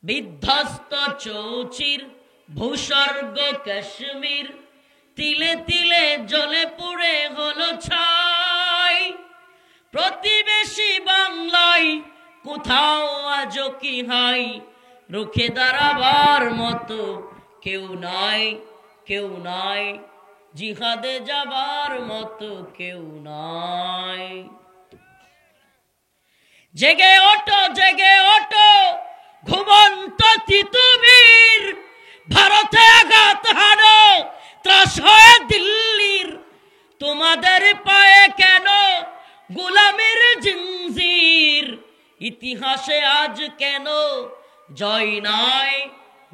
বিধ্বস্ত চৌচির ভূস্বর্গ কাশ্মীর, তিলে তিলে জ্বলে পুড়ে হলো ছাই। প্রতিবেশী বাংলায় কোথাও আজও কি নাই, রুখে দাঁড়াবার মতো কেউ নাই, কেউ নাই, জিহাদে যাবার মতো কেউ নাই। জেগে ওঠো, জেগে ওঠো ঘুমন্ত তিতুমির, ভারতে আঘাত হানো ত্রাস হয়ে দিল্লির। তোমাদের পায়ে কেন গোলামের জিঞ্জির, ইতিহাসে আজ কেন জয় নাই,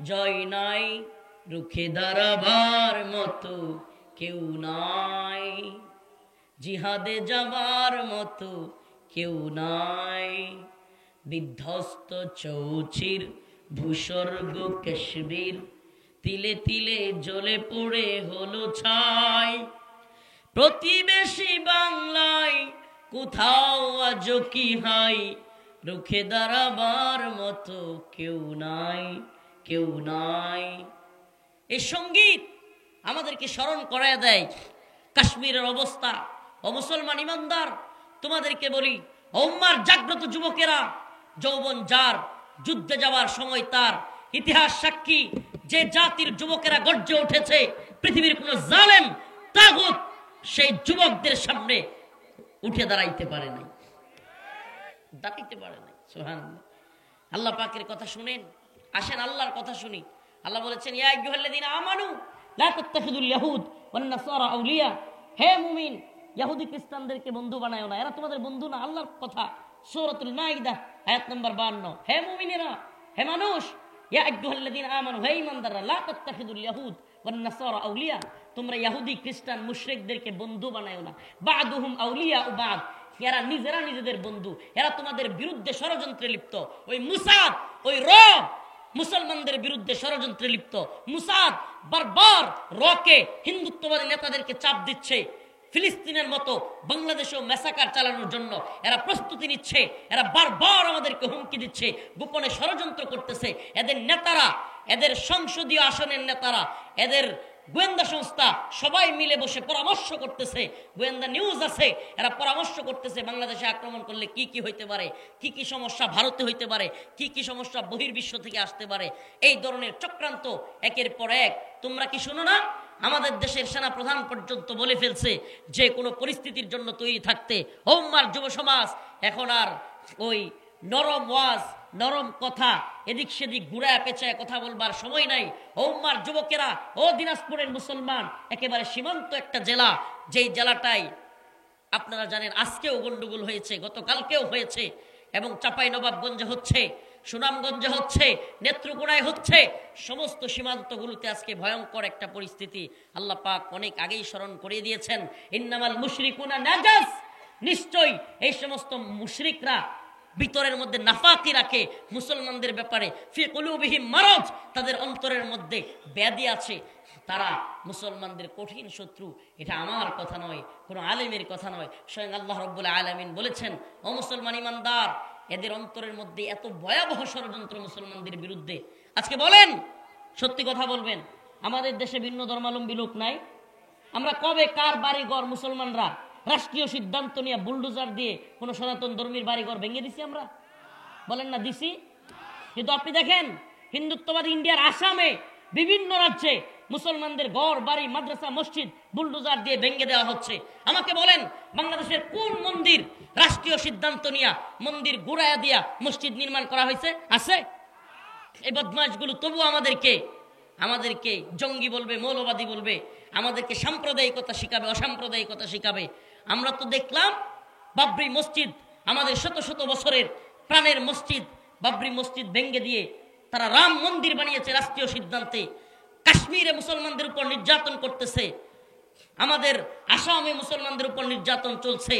জয় নাই, রুখে দাঁড়াবার মতো কেউ নাই, জিহাদে যাবার মতো কেউ নাই। বিধ্বস্ত চৌচির ভূস্বর্গ কাশ্মীর, তিলে তিলে জ্বলে পুড়ে হলো ছাই। প্রতিবেশী বাংলায় কোথাও আজও কি হাই, রুখে দাঁড়াবার মতো কেউ নাই, কেউ নাই। এই সঙ্গীত আমাদেরকে স্মরণ করায় দেয় কাশ্মীরের অবস্থা। ও মুসলমান ইমানদার, তোমাদেরকে বলি, উম্মার জাগ্রত যুবকেরা, যৌবন যার, যুদ্ধে যাওয়ার সময় তার, ইতিহাস সাক্ষী যে জাতির যুবকেরা গর্জে উঠেছে, পৃথিবীর কোন জালেম তাগুত সেই যুবকদের সামনে উঠে দাঁড়াইতে পারে নাই, দাঁড়াইতে পারে নাই। সুবহানাল্লাহ। আল্লাহ পাকের কথা শুনেন, আসেন আল্লাহর কথা শুনি। আল্লাহ বলেছেন, ইয়া আইয়ুহাল্লাযীনা আমানু লা তাত্তাখিযুল ইয়াহুদ ওয়ান নাসারা আউলিয়া, হে মুমিন, ইহুদি খ্রিস্টানদেরকে বন্ধু বানায়ো না, এরা তোমাদের বন্ধু না। আল্লাহর কথা, সূরাতুল মাইদা আয়াত নম্বর 52। হে মুমিনেরা, হে মানুষ, ইয়া আইয়ুহাল্লাযীনা আমানু, হে ঈমানদাররা, লা তাত্তাখিযুল ইয়াহুদ ওয়ান নাসারা আউলিয়া, তোমরা ইহুদি খ্রিস্টান মুশরিকদেরকে বন্ধু বানায়ো না। বা'দুহুম আউলিয়া ও বা'দ, এরা নিজেরা নিজেদের বন্ধু, এরা তোমাদের বিরুদ্ধে ষড়যন্ত্রে লিপ্ত। ওই মুসাদ, ওই র মুসলমানদের বিরুদ্ধে ষড়যন্ত্রে লিপ্ত। মুসাদ বারবার রকে হিন্দুত্ববাদী নেতাদেরকে চাপ দিচ্ছে, ফিলিস্তিনের মতো বাংলাদেশেও ম্যাসাকার চালানোর জন্য এরা প্রস্তুতি নিচ্ছে। এরা বারবার আমাদেরকে হুমকি দিচ্ছে, গোপনে ষড়যন্ত্র করতেছে। এদের নেতারা, এদের সংসদীয় আসনের নেতারা, এদের গোয়েন্দা সংস্থা সবাই মিলে বসে পরামর্শ করতেছে। গোয়েন্দা নিউজ আছে, এরা পরামর্শ করতেছে বাংলাদেশে আক্রমণ করলে কি কি হইতে পারে, কি কি সমস্যা ভারতে হইতে পারে, কি কি সমস্যা বহির্বিশ্ব থেকে আসতে পারে। এই ধরনের চক্রান্ত একের পর এক। তোমরা কি শুনো না, আমাদের দেশের সেনা প্রধান পর্যন্ত বলে ফেলছে যে কোনো পরিস্থিতির জন্য তৈরি থাকতে। উম্মার যুব সমাজ এখন আর ওই নরম ওয়াজ, নরম কথা, এদিক সেদিক ঘুরায় পেঁচায় কথা বলবার সময় নাই। উম্মার যুবকেরা, ও দিনাজপুরের মুসলমান, একেবারে সীমান্ত একটা জেলা, যেই জেলাটাই আপনারা জানেন আজকেও গন্ডগোল হয়েছে, গতকালকেও হয়েছে, এবং চাঁপাইনবাবগঞ্জে হচ্ছে, সুনামগঞ্জে হচ্ছে, নেত্রকোনায় হচ্ছে। সমস্ত সীমান্তগুলোতে আজকে ভয়ঙ্কর একটা পরিস্থিতি। আল্লাহ পাক অনেক আগেই স্মরণ করিয়ে দিয়েছেন, ইন্নামাল মুশরিকুনা নাজাস, নিশ্চয়ই এই সমস্ত মুশরিকরা ভিতরের মধ্যে নাফাকি রাখে মুসলমানদের ব্যাপারে। ফি কুলুবিহিম মারাজ, তাদের অন্তরের মধ্যে ব্যাধি আছে, তারা মুসলমানদের কঠিন শত্রু। এটা আমার কথা নয়, কোনো আলেমের কথা নয়, স্বয়ং আল্লাহ রাব্বুল আলামিন বলেছেন, ও মুসলমান ইমানদার, এদের অন্তরের মধ্যে এত ভয়াবহ ষড়যন্ত্র মুসলমানদের বিরুদ্ধে। আজকে বলেন, সত্যি কথা বলবেন, আমাদের দেশে ভিন্ন ধর্মাবলম্বী লোক নাই? আমরা কবে কার বাড়িঘর মুসলমানরা রাষ্ট্রীয় সিদ্ধান্ত নিয়ে বুলডোজার দিয়ে কোনো সনাতন ধর্মীর বাড়িঘর ভেঙে দিছি আমরা? বলেন না দিছি? কিন্তু আপনি দেখেন, হিন্দুত্ববাদী ইন্ডিয়ার আসামে বিভিন্ন রাজ্যে মুসলমানদের ঘর বাড়ি মাদ্রাসা মসজিদ বুলডোজার দিয়ে ভেঙে দেওয়া হচ্ছে। আমাকে বলেন, বাংলাদেশের কোন মন্দির রাষ্ট্রীয় সিদ্ধান্ত নিয়ে মন্দির গুড়াইয়া দিয়া মসজিদ নির্মাণ করা হয়েছে? আছে? এই বদমাশগুলো তবু আমাদেরকে জঙ্গি বলবে, মৌলবাদী বলবে, আমাদেরকে সাম্প্রদায়িকতা শিখাবে, অসাম্প্রদায়িকতা শিখাবে। আমরা তো দেখলাম বাবরি মসজিদ, আমাদের শত শত বছরের প্রাণের মসজিদ, বাবরি মসজিদ ভেঙে দিয়ে তারা রাম মন্দির বানিয়েছে রাষ্ট্রীয় সিদ্ধান্তে। কাশ্মীরে মুসলমানদের উপর নির্যাতন করতেছে, আমাদের আসামে মুসলমানদের উপর নির্যাতন চলছে,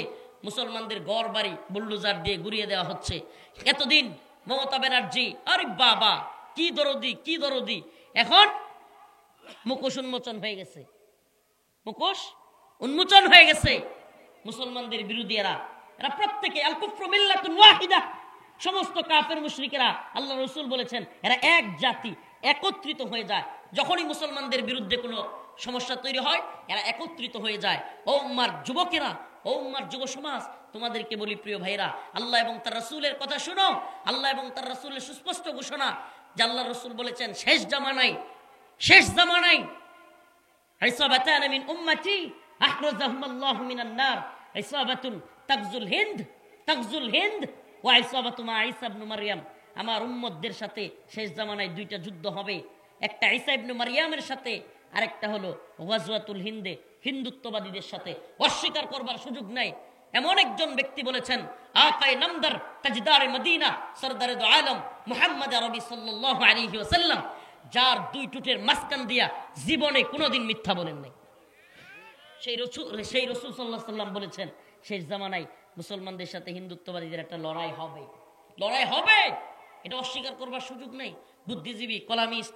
মুসলমানদের ঘর বাড়ি বুলডোজার দিয়ে গুড়িয়ে দেওয়া হচ্ছে। এতদিন মমতা ব্যানার্জি, আরে বাবা কি দরদি, কি দরদি, এখন মুখোশ উন্মোচন হয়ে গেছে, মুখোশ উন্মোচন হয়ে গেছে। মুসলমানদের বিরোধী এরা প্রত্যেকে আল কুফরু মিল্লাতুন ওয়াহিদা, সমস্ত কাফের মুশরিকেরা, আল্লাহ রসুল বলেছেন এরা এক জাতি, একত্রিত হয়ে যায়। যখনই মুসলমানদের বিরুদ্ধে কোনো সমস্যা তৈরি হয় এরা একত্রিত হয়ে যায়। ও উম্মার যুবকেরা, ও উম্মার যুব সমাজ, তোমাদেরকে বলি প্রিয় ভাইরা, আল্লাহ এবং তার রাসূলের কথা শুনো। আল্লাহ এবং তার রাসূলের সুস্পষ্ট ঘোষণা যে আল্লাহ রসুল বলেছেন শেষ জামানায় ইসাবাতান মিন উম্মতি আখরাজাহুমুল্লাহু মিনান নার, ইসাবাতুন তাগজুল হিন্দ ওয়া ইসাবাতু মা ঈসা ইবনে মারইয়াম। আমার উম্মতদের সাথে শেষ জামানায় দুইটা যুদ্ধ হবে, একটা ঈসা ইবনে মারইয়ামের সাথে, আরেকটা হলো গাজওয়াতুল হিন্দে, হিন্দুত্ববাদীদের সাথে। অস্বীকার করবার সুযোগ নাই। এমন একজন ব্যক্তি বলেছেন, আকায়ে নামদার তাজদারে মদিনা সরদারে দো আলম মুহাম্মদ আরবি সাল্লাল্লাহু আলাইহি ওয়াসাল্লাম, যার দুই টুটের মাঝখান দিয়া জীবনে কোনোদিন মিথ্যা বলেন নাই। সেই রাসূল সাল্লাল্লাহু আলাইহি ওয়াসাল্লাম বলেছেন শেষ জামানায় মুসলমানদের সাথে হিন্দুত্ববাদীদের একটা লড়াই হবে। এটা অস্বীকার করবার সুযোগ নেই। বুদ্ধিজীবী, কলামিস্ট,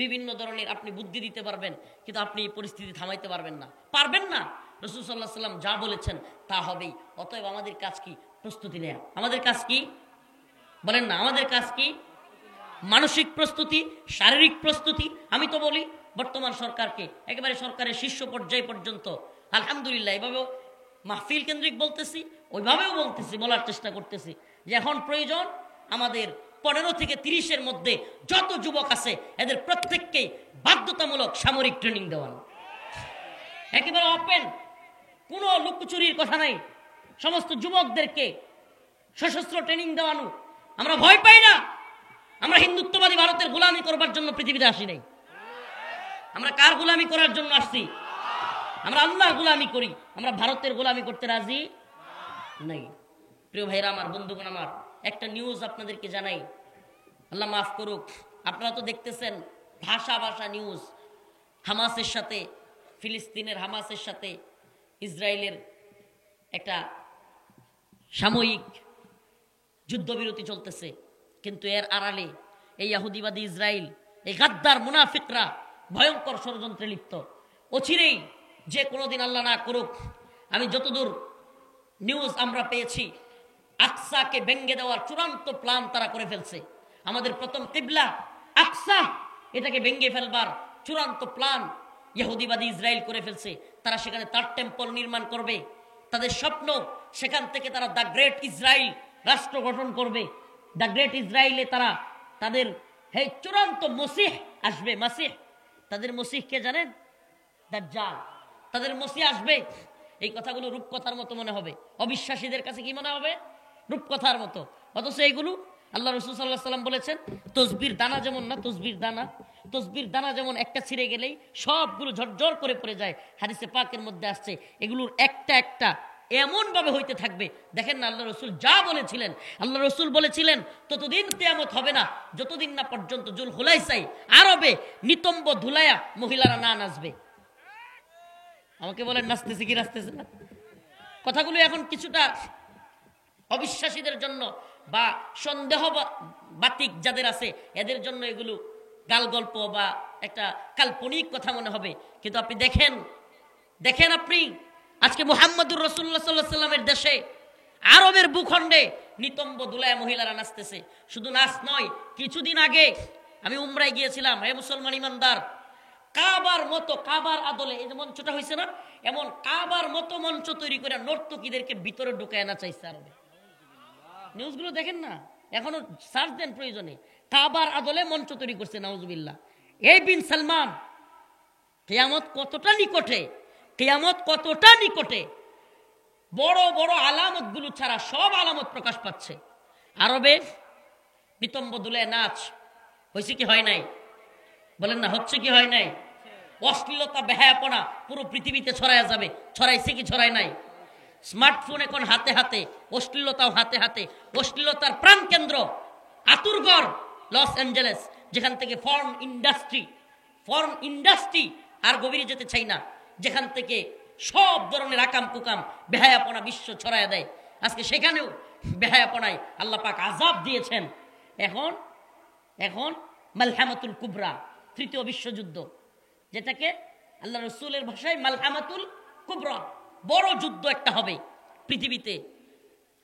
বিভিন্ন ধরনের আপনি বুদ্ধি দিতে পারবেন, কিন্তু আপনি এই পরিস্থিতি থামাইতে পারবেন না। রাসূল সাল্লাল্লাহু আলাইহি ওয়াসাল্লাম যা বলেছেন তা হবেই। অতএব আমাদের কাজ কি? প্রস্তুতি নেয়া। আমাদের কাজ কি বলেন না? আমাদের কাজ কি? মানসিক প্রস্তুতি, শারীরিক প্রস্তুতি। আমি তো বলি বর্তমান সরকারকে একেবারে সরকারের শীর্ষ পর্যায় পর্যন্ত আলহামদুলিল্লাহ এভাবেও মাহফিল কেন্দ্রিক বলতেছি, ওইভাবেও বলতেছি, বলার চেষ্টা করতেছি যে এখন প্রয়োজন আমাদের 15 থেকে 30-এর মধ্যে যত যুবক আছে এদের প্রত্যেককেই বাধ্যতামূলক সামরিক ট্রেনিং দেওয়ানো। একেবারে ওপেন, কোনো লুকোচুরির কথা নাই। সমস্ত যুবকদেরকে সশস্ত্র ট্রেনিং দেওয়ানো। আমরা ভয় পাই না। আমরা হিন্দুত্ববাদী ভারতের গোলামি করবার জন্য পৃথিবীতে আসি নাই। আমরা কার গোলামি করার জন্য আসছি? আমরা আল্লাহর গোলামি করি। আমরা ভারতের গোলামি করতে রাজি নাই। প্রিয় ভাইরা আমার, বন্ধুগণ আমার, একটা নিউজ আপনাদেরকে জানাই, আল্লাহ মাফ করুক। আপনারা তো দেখতেছেন ভাষা নিউজ, হামাসের সাথে, ফিলিস্তিনের হামাসের সাথে ইসরায়েলের একটা সাময়িক যুদ্ধবিরতি চলতেছে, কিন্তু এর আড়ালে এই ইহুদিবাদী ইসরায়েল, এই গাদ্দার মুনাফিকরা ভয়ঙ্কর ষড়যন্ত্রে লিপ্ত। অচিরেই, যে কোনোদিন আল্লাহ না করুক, আমি যতদূর নিউজ আমরা পেয়েছি, আকসাকে ভেঙ্গে দেওয়ার চূড়ান্ত প্ল্যান তারা করে ফেলছে। আমাদের প্রথম কিবলা আকসা, এটাকে ভেঙ্গে ফেলবার চূড়ান্ত প্ল্যান ইহুদিবাদী ইসরায়েল করে ফেলছে। তারা সেখানে তার টেম্পল নির্মাণ করবে। তাদের স্বপ্ন সেখান থেকে তারা দ্য গ্রেট ইসরায়েল রাষ্ট্র গঠন করবে। দ্য গ্রেট ইসরায়েলে তারা তাদের চূড়ান্ত মসিহ আসবে। মাসিহ, তাদের মসিহ কে জানেন? দাজ্জাল। তাদের মসিহ আসবে। এই কথাগুলো রূপকথার মতো মনে হবে, অবিশ্বাসীদের কাছে কি মনে হবে? রূপকথার মতো। অথচ এইগুলো আল্লাহ রাসূল সাল্লাল্লাহু আলাইহি ওয়াসাল্লাম বলেছেন তসবির দানা যেমন না, তসবির দানা যেমন একটা ছিঁড়ে গেলেই সবগুলো ঝরঝর করে পড়ে যায়। হাদিসে পাকের মধ্যে আসছে এগুলোর একটা একটা এমন ভাবে হইতে থাকবে। দেখেন না, আল্লাহ রসুল যা বলেছিলেন, আল্লাহ রসুল বলেছিলেন ততদিন কিয়ামত হবে না যতদিন না পর্যন্ত জুল হুলাইসাই আরবে নিতম্ব ধুলায়া মহিলারা না নাচবে। আমাকে বলেন নাচতেছে কি নাচতেছে না? কথাগুলো এখন কিছুটা অবিশ্বাসীদের জন্য বা সন্দেহ বাতিক যাদের আছে এদের জন্য এগুলো গাল গল্প বা একটা কাল্পনিক কথা মনে হবে। কিন্তু আপনি দেখেন আপনি আজকে মুহাম্মদুর রাসূলুল্লাহ সাল্লাল্লাহু আলাইহি ওয়াসাল্লামের দেশে, আরবের ভূখণ্ডে নিতম্ব দুলায় মহিলারা নাচতেছে। শুধু নাচ নয়, কিছুদিন আগে আমি উমরায় গিয়েছিলাম। হে মুসলমান ইমানদার, কাবার আদলে এই যে মঞ্চটা হয়েছে না, এমন কাবার মতো মঞ্চ তৈরি করে নর্তকীদেরকে ভিতরে ঢুকায় নাচাইছে আরবে। নিউজগুলো দেখেন না, এখনো সার্চ দেন প্রয়োজনে। কাবার আদলে মঞ্চ তৈরি করছে, নাউজুবিল্লাহ। এই বিন সালমান, কিয়ামত কতটা নিকটে, বড় বড় আলামত গুলো ছাড়া সব আলামত প্রকাশ পাচ্ছে। আরবে নিতম্ব দুলায় নাচ হয়েছে কি হয় নাই? বলেন না, হচ্ছে কি হয় নাই? অশ্লীলতা, বেহায়াপনা পুরো পৃথিবীতে ছড়ায় যাবে। ছড়াইছে কি ছড়ায় নাই? স্মার্টফোন এখন হাতে হাতে, অশ্লীলতাও হাতে হাতে। অশ্লীলতার প্রাণ কেন্দ্র আতুরগড়, লস অ্যাঞ্জেলেস, যেখান থেকে ফর্ন ইন্ডাস্ট্রি, আর গভীরে যেতে চাই না, যেখান থেকে সব ধরনের আকাম কুকাম বেহায়াপনা বিশ্ব ছড়ায় দেয়। আজকে সেখানেও বেহায়াপনায় আল্লাহ পাক আযাব দিয়েছেন। এখন মালহামাতুল কুবরা, তৃতীয় বিশ্বযুদ্ধ, যেটাকে আল্লাহ রসুলের ভাষায় মালহামাতুল কুবরা, বড় যুদ্ধ একটা হবে পৃথিবীতে।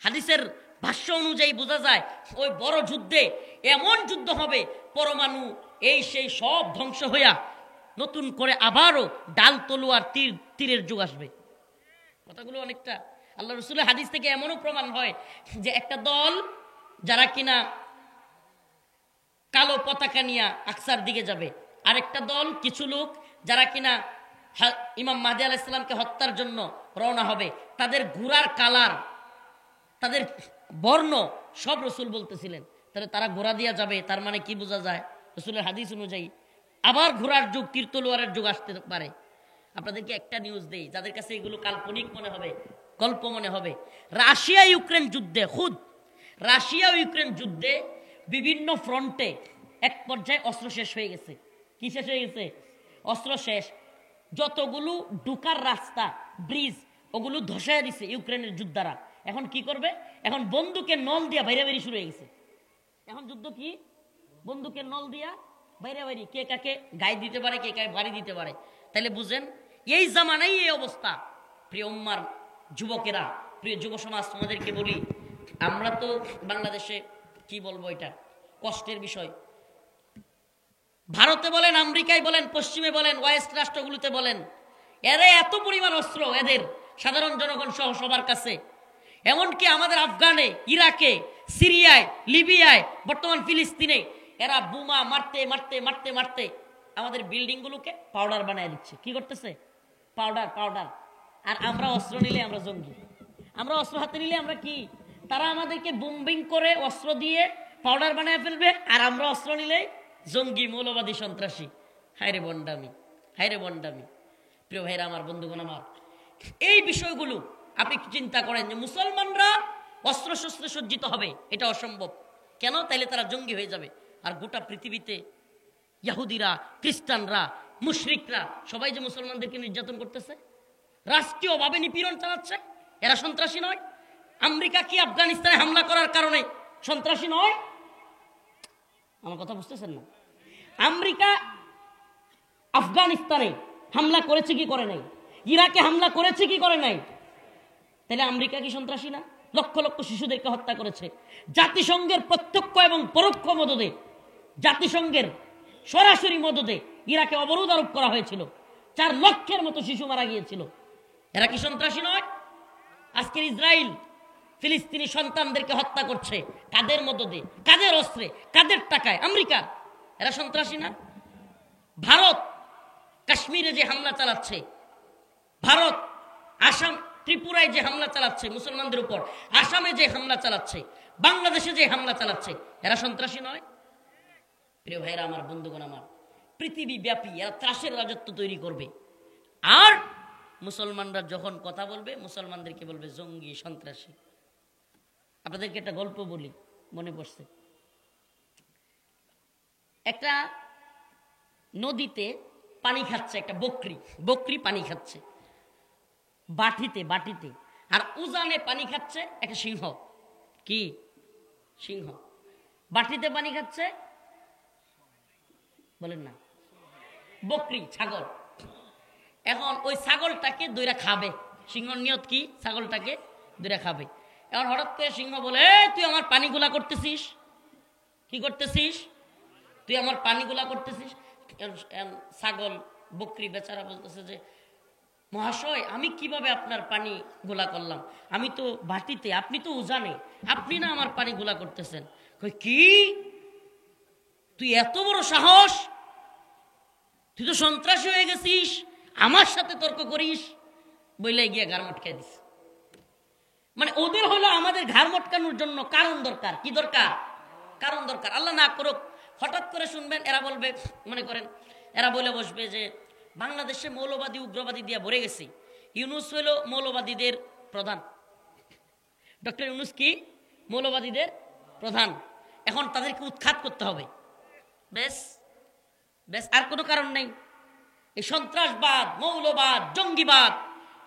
হাদিসের ভাষ্য অনুযায়ী বোঝা যায় ওই বড় যুদ্ধে এমন যুদ্ধ হবে, পরমাণু এই সেই সব ধ্বংস হইয়া নতুন করে আবারও ডাল তলোয়ার তীরের যুগ আসবে। কথাগুলো অনেকটা আল্লাহ রসুলের হাদিস থেকে এমনও প্রমাণ হয় যে একটা দল যারা কিনা কালো পতাকা নিয়ে আকসার দিকে যাবে, আরেকটা দল কিছু লোক যারা কিনা ইমাম মাহদী আলাইহিস সালামকে হত্যার জন্য রওনা হবে, তাদের ঘোড়ার কালার, তাদের বর্ণ সব রসুল বলতেছিলেন। তাহলে তারা ঘোড়া দিয়া যাবে, তার মানে কি বোঝা যায়? রসুলের হাদিস অনুযায়ী আবার ঘোড়ার যুগ, তীর তলোয়ারের যুগ আসতে পারে। আপনাদেরকে একটা নিউজ দেই, যাদের কাছে এগুলো কাল্পনিক মনে হবে, গল্প মনে হবে। রাশিয়া ইউক্রেন যুদ্ধে, খুদ রাশিয়া ইউক্রেন যুদ্ধে বিভিন্ন ফ্রন্টে এক পর্যায়ে অস্ত্র শেষ হয়ে গেছে। কি শেষ হয়ে গেছে? অস্ত্র শেষ। যতগুলো ঢুকার রাস্তা, ব্রিজ, ওগুলো ধসাইয়া দিছে ইউক্রেনের যোদ্ধারা। এখন কি করবে? এখন বন্দুকের নল দিয়া বাইরে বাইরে শুরু হয়ে গেছে। এখন যুদ্ধ কি? বন্দুকের নল দিয়া বাইরে বাইরে, কে কাকে গায়ে দিতে পারে, কে কাকে বাড়ি দিতে পারে। তাহলে বুঝেন এই জামানাই এই অবস্থা। প্রিয় উম্মার যুবকেরা, প্রিয় যুব সমাজ, তোমাদেরকে বলি, আমরা তো বাংলাদেশে কি বলবো, এটা কষ্টের বিষয়। ভারতে বলেন, আমেরিকায় বলেন, পশ্চিমে বলেন, ওয়েস্ট রাষ্ট্রগুলোতে বলেন, এরা এত পরিমাণ অস্ত্র এদের সাধারণ জনগণ সহ সবার কাছে। এমনকি আমাদের আফগানে, ইরাকে, সিরিয়ায়, লিবিয়ায়, বর্তমান ফিলিস্তিনে এরা বোমা মারতে মারতে মারতে মারতে আমাদের বিল্ডিংগুলোকে পাউডার বানায় দিচ্ছে। কি করতেছে? পাউডার। আর আমরা অস্ত্র নিলে আমরা জঙ্গি, আমরা অস্ত্র হাতে নিলে আমরা কি? তারা আমাদেরকে বুম্বিং করে অস্ত্র দিয়ে পাউডার বানায় ফেলবে, আর আমরা অস্ত্র নিলে জঙ্গি, মৌলবাদী, সন্ত্রাসী। হায়রে বন্ডামি, হায়রে বন্ডামি। প্রিয় ভাইরা আমার, বন্ধুগণ আমার, এই বিষয়গুলো আপনি চিন্তা করেন যে মুসলমানরা অস্ত্র শস্ত্রে সজ্জিত হবে, এটা অসম্ভব। কেন? তাইলে তারা জঙ্গি হয়ে যাবে। আর গোটা পৃথিবীতে ইহুদিরা, খ্রিস্টানরা, মুশরিকরা সবাই যে মুসলমানদেরকে নির্যাতন করতেছে, রাষ্ট্রীয়ভাবে নিপীড়ন চালাচ্ছে, এরা সন্ত্রাসী নয়? আমেরিকা কি আফগানিস্তানে হামলা করার কারণে সন্ত্রাসী নয়? আমার কথা বুঝতেছেন না? আমেরিকা আফগানিস্তানে হামলা করেছে কি করে নাই? ইরাকে হামলা করেছে কি করে নাই? তাহলে আমেরিকা কি সন্ত্রাসী না? লক্ষ লক্ষ শিশুদেরকে হত্যা করেছে। জাতিসংঘের প্রত্যক্ষ এবং পরোক্ষ মদদে, জাতিসংঘের সরাসরি মদদে ইরাকে অবরোধ আরোপ করা হয়েছিল। 4 লক্ষের মতো শিশু মারা গিয়েছিল। এরা কি সন্ত্রাসী নয়? আজকের ইসরায়েল ফিলিস্তিনি সন্তানদেরকে হত্যা করছে, কাদের মদদে, কাদের অস্ত্রে, কাদের টাকায়? আমেরিকা। এরা সন্ত্রাসী না? ভারত কাশ্মীরে যে হামলা চালাচ্ছে, ভারত আসাম, ত্রিপুরায় যে হামলা চালাচ্ছে মুসলমানদের উপর, আসামে যে হামলা চালাচ্ছে, বাংলাদেশে যে হামলা চালাচ্ছে, এরা সন্ত্রাসী নয়? প্রিয় ভাইরা আমার, বন্ধুগণ আমার, পৃথিবী ব্যাপী এরা ত্রাসের রাজত্ব তৈরি করবে। আর মুসলমানরা যখন কথা বলবে, মুসলমানদেরকে বলবে জঙ্গি, সন্ত্রাসী। আপনাদেরকে একটা গল্প বলি, মনে পড়ছে। একটা নদীতে পানি খাচ্ছে একটা বকরি পানি খাচ্ছে বাটিতে, আর উজানে পানি খাচ্ছে একটা সিংহ। কি সিংহ? বাটিতে পানি খাচ্ছে, বলেন না, বকরি, ছাগল। এখন ওই ছাগলটাকে দইরা খাবে। সিংহর নিয়ত কি? ছাগলটাকে দইরা খাবে। এখন হঠাৎ করে সিংহ বলে, তুই আমার পানিগুলা করতেছিস? কি করতেছিস? তুই আমার পানিগুলা করতেছিস? ছাগল, বকরি বেচারা বলতেছে যে, মহাশয়, আমি কিভাবে আপনার পানি গোলা করলাম? আমি তো বাটিতে, আপনি তো উজানে, আপনি না আমার পানি গোলা করতেছেন। কি, তুই এত বড় সাহস? তুই তো সন্ত্রাসী হয়ে গেছিস, আমার সাথে তর্ক করিস? বইলে গিয়ে ঘাড় মটকাই দিস। মানে ওদের হলো আমাদের ঘাড় মটকানোর জন্য কারণ দরকার। কি দরকার? কারণ দরকার। আল্লাহ না করুক, হঠাৎ করে শুনবেন এরা বলবে, মনে করেন এরা বলে বসবে যে বাংলাদেশে মৌলবাদী, উগ্রবাদী দিয়ে ভরে গেছে। ইউনূস হলো মৌলবাদীদের প্রধান। ডক্টর ইউনূস কি? মৌলবাদীদের প্রধান। এখন তাদেরকে উৎখাত করতে হবে। বেশ, আর কোনো কারণ নেই। এই সন্ত্রাসবাদ, মৌলবাদ, জঙ্গিবাদ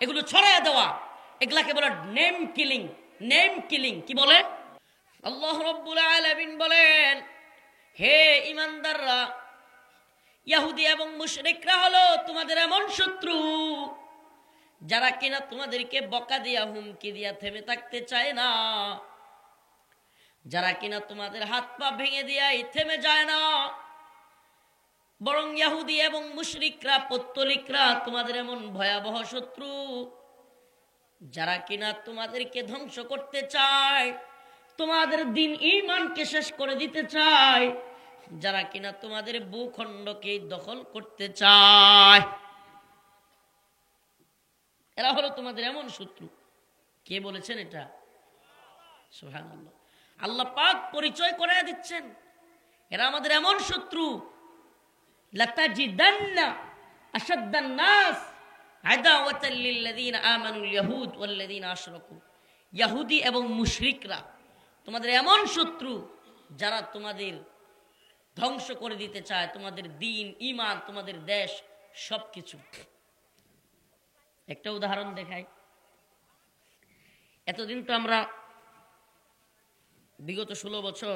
এগুলো ছড়াইয়া দেওয়া, এগুলাকে বলে নেম কিলিং। কি বলে? আল্লাহ রাব্বুল আলামিন বলেন, হে ঈমানদাররা, ইহুদি এবং মুশরিকরা হলো তোমাদের এমন শত্রু যারা কিনা তোমাদেরকে বকা দিয়া, হুমকি দিয়া থেমে থাকতে চায় না। যারা কিনা তোমাদের হাত পা ভেঙে দিয়ে থেমে যায় না, বরং ইহুদি এবং মুশরিকরা, পৌত্তলিকরা তোমাদের এমন ভয়াবহ শত্রু, যারা কিনা তোমাদেরকে ধ্বংস করতে চায়, তোমাদের দিন ঈমানকে শেষ করে দিতে চায়, যারা কিনা তোমাদের ভূখণ্ডকে দখল করতে চায়, এরা হলো তোমাদের এমন শত্রু। কে বলেছেন এটা? সুবহানাল্লাহ। আল্লাহ পাক পরিচয় করে দিচ্ছেন, এরা আমাদের এমন শত্রু। লাতাজিদান্না আশাদ্দান নাস আদাওয়াতাল লিল্লাযিনা আমানুল ইয়াহুদ ওয়াল্লাযিনা আশরাকু। ইহুদি এবং মুশরিকরা তোমাদের এমন শত্রু যারা তোমাদের ধ্বংস করে দিতে চায়, তোমাদের দ্বীন, ঈমান, তোমাদের দেশ, সবকিছু। একটা উদাহরণ দেখাই। এতদিন তো আমরা বিগত 16 বছর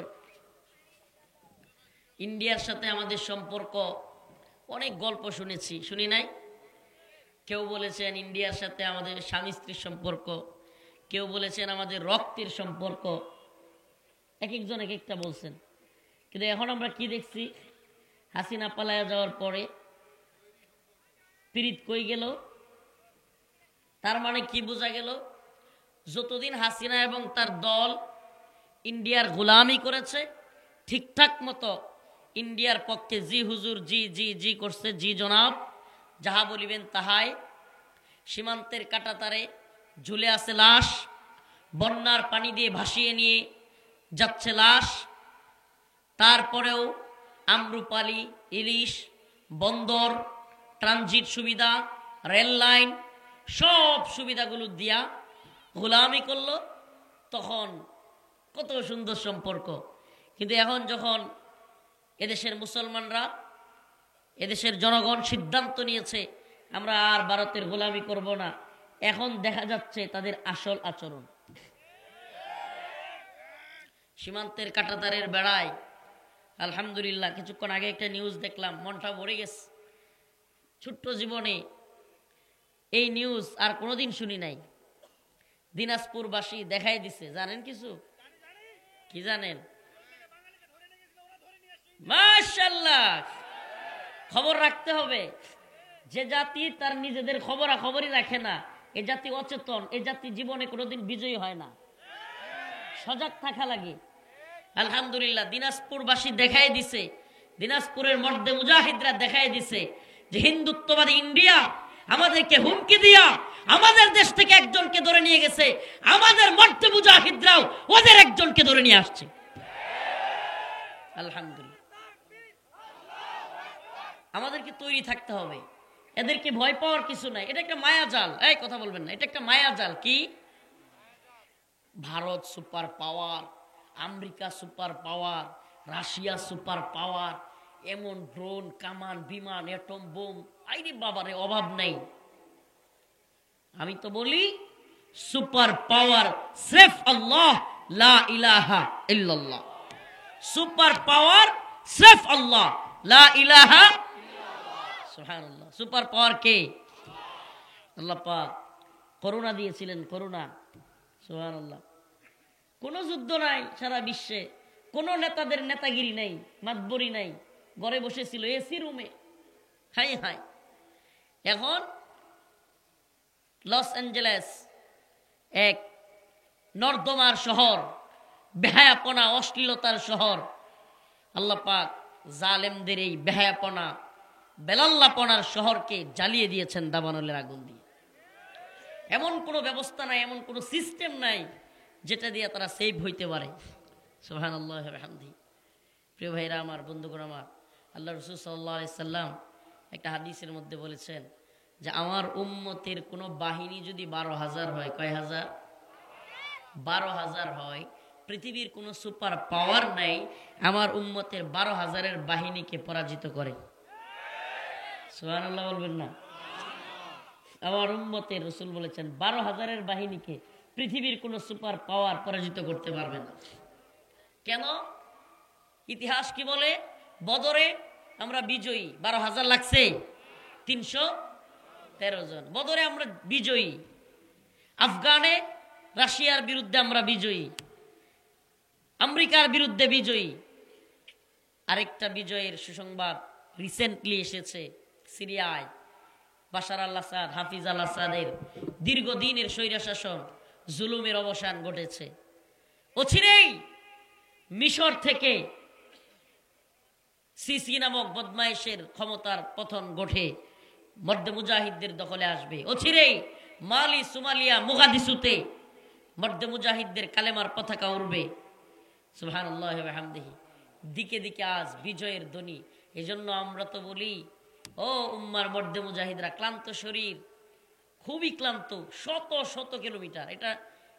ইন্ডিয়ার সাথে আমাদের সম্পর্ক, অনেক গল্প শুনেছি, শুনি নাই? কেউ বলেছেন ইন্ডিয়ার সাথে আমাদের স্বামী স্ত্রীর সম্পর্ক, কেউ বলেছেন আমাদের রক্তের সম্পর্ক, এক একজন এক একটা বলছেন। কিন্তু এখন আমরা কি দেখছি? হাসিনা পালায়া যাওয়ার পরে পীড়িত কই গেল? তার মানে কি বোঝা গেল? যতদিন হাসিনা এবং তার দল ইন্ডিয়ার গোলামি করেছে, ঠিকঠাক মতো ইন্ডিয়ার পক্ষে জি হুজুর, জি জি জি করছে, জি জনাব, যাহা বলিবেন তাহাই। সীমান্তের কাঁটাতারে ঝুলে আছে লাশ, বন্যার পানি দিয়ে ভাসিয়ে নিয়ে যাচ্ছে লাশ। তারপরেও আমরুপালি, ইলিশ, বন্দর, ট্রানজিট সুবিধা, রেল লাইন, সব সুবিধাগুলো দিয়া গোলামি করলো। তখন কত সুন্দর সম্পর্ক। কিন্তু এখন যখন এদেশের মুসলমানরা, এদেশের জনগণ সিদ্ধান্ত নিয়েছে আমরা আর ভারতের গোলামি করব না, এখন দেখা যাচ্ছে তাদের আসল আচরণ। সীমান্তের কাঁটাতারের বেড়ায় আলহামদুলিল্লাহ, কিছুক্ষণ আগে একটা নিউজ দেখলাম, মনটা ভরে গেছে। ছোট্ট জীবনে এই নিউজ আর কোনোদিন শুনি নাই। দিনাজপুরবাসী দেখাই দিছে। জানেন কিছু? কি জানেন? মাশাআল্লাহ, খবর রাখতে হবে। যে জাতি তার নিজেদের খবরাখবরই রাখে না, এ জাতি অচেতন, এ জাতি জীবনে কোনোদিন বিজয়ী হয় না। সজাগ থাকা লাগে। আলহামদুলিল্লাহ, দিনাজপুরবাসী দেখাই দিছে, দিনাজপুরের মর্দে মুজাহিদরা দেখাই দিছে যে হিন্দুত্ববাদী ইন্ডিয়া আমাদেরকে হুমকি দিয়া আমাদের দেশ থেকে একজনকে ধরে নিয়ে গেছে, আমাদের মর্দে মুজাহিদরাও ওদের একজনকে ধরে নিয়ে আসছে। আলহামদুলিল্লাহ, আমাদেরকে তৈরি থাকতে হবে। এদেরকে ভয় পাওয়ার কিছু নাই। এটা একটা মায়াজাল। এই কথা বলবেন না, এটা একটা মায়াজাল। কি? Bharat super power, America super power, Russia super power, এমন ড্রোন, কামান, বিমান, এটম বোম, আইরে বাবারে অভাব নাই। আমি তো বলি সুপার পাওয়ার সির্ফ আল্লাহ, লা ইলাহা ইল্লাল্লাহ। সুপার পাওয়ার সির্ফ আল্লাহ, লা ইলাহা ইল্লাল্লাহ। সুবহানাল্লাহ। সুপার পাওয়ার কে? আল্লাহ পাক করোনা দিয়েছিলেন, করোনা। সুবহানাল্লাহ। কোনো যুদ্ধ নাই সারা বিশ্বে, কোনো নেতাদের নেতাগিরি নাই, মাতবরি নাই, ঘরে বসেছিল এসি রুমে। High high. এখন লস অ্যাঞ্জেলেস, এক নর্দমার শহর, বেহায়াপনা, অশ্লীলতার শহর, আল্লাহ পাক জালেমদের এই বেহায়াপনা, বেলাল্লাপনার শহরকে জ্বালিয়ে দিয়েছেন দাবানলের আগুন দিয়ে। এমন কোনো ব্যবস্থা নাই, এমন কোনো সিস্টেম নাই যেটা দিয়ে তারা সেভ হইতে পারে। সুবহানাল্লাহ ওয়া বিহামদিহি। প্রিয় ভাইরা আমার, বন্ধুগণ আমার, আল্লাহ রাসূল সাল্লাল্লাহু আলাইহি সাল্লাম একটা হাদিসের মধ্যে বলেছেন যে আমার উম্মতের কোনো বাহিনী যদি 12,000 হয়, কয় হাজার? 12,000 হয়, পৃথিবীর কোনো সুপার পাওয়ার নাই আমার উম্মতের 12,000-এর বাহিনীকে পরাজিত করে। সুবহানাল্লাহ বলবেন না? আমার উম্মতের রাসূল বলেছেন 12,000-এর বাহিনীকে পৃথিবীর কোনো সুপার পাওয়ার পরাজিত করতে পারবে না। কেন? ইতিহাস কি বলে? বদরে আমরা বিজয়ী, 12,000 লাগছে 313 জন। বদরে আমরা বিজয়ী। আফগানে রাশিয়ার বিরুদ্ধে আমরা বিজয়ী। আমেরিকার বিরুদ্ধে বিজয়ী। আরেকটা বিজয়ের সুসংবাদ রিসেন্টলি এসেছে, সিরিয়ায় বাশার আল আসাদ, হাফিজ আল আসাদের দীর্ঘদিনের স্বৈরশাসন, জুলুমের অবসান ঘটেছে। অচিরেই মিশর থেকে সিসি নামক বদমাইশের ক্ষমতার পতন ঘটে মর্দে মুজাহিদদের দখলে আসবে। অচিরেই মালি, সোমালিয়া, মোগাদিসুতে মর্দে মুজাহিদদের কালেমার পতাকা উড়বে। সুবহানাল্লাহি ওয়া বিহামদিহি। দিকে দিকে আজ বিজয়ের ধ্বনি। এজন্য আমরা তো বলি, ও উম্মার মর্দে মুজাহিদরা, ক্লান্ত শরীর, খুবই ক্লান্ত, শত শত কিলোমিটার। এটা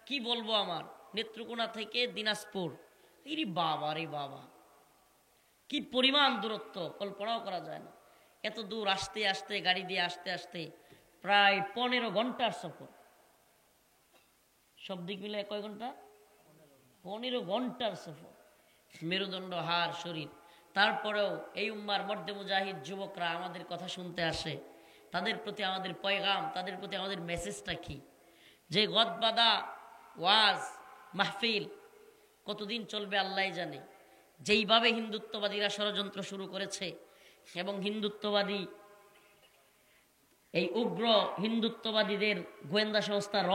কি বলবো, আমার নেত্রকোনা থেকে দিনাজপুর, ইরি বাবা রে বাবা, কি পরিমাণ দূরত্ব কল্পনাও করা যায় না। এত দূর আসতে আসতে, গাড়ি দিয়ে আসতে আসতে প্রায় 15 ঘন্টার সফর। সব দিক মিলে কয় ঘন্টা? 15 ঘন্টার সফর। মেরুদণ্ড, হাড়, শরীর। তারপরেও এই উম্মার মর্দে মুজাহিদ যুবকরা আমাদের কথা শুনতে আসে। তাদের প্রতি আমাদের পয়গাম, তাদের প্রতি আমাদের মেসেজটা কি? যে গদবাদা ওয়াজ মাহফিল কতদিন চলবে আল্লাহ জানে। যেইভাবে হিন্দুত্ববাদীরা ষড়যন্ত্র শুরু করেছে, এবং হিন্দুত্ববাদী, এই উগ্র হিন্দুত্ববাদীদের গোয়েন্দা সংস্থা র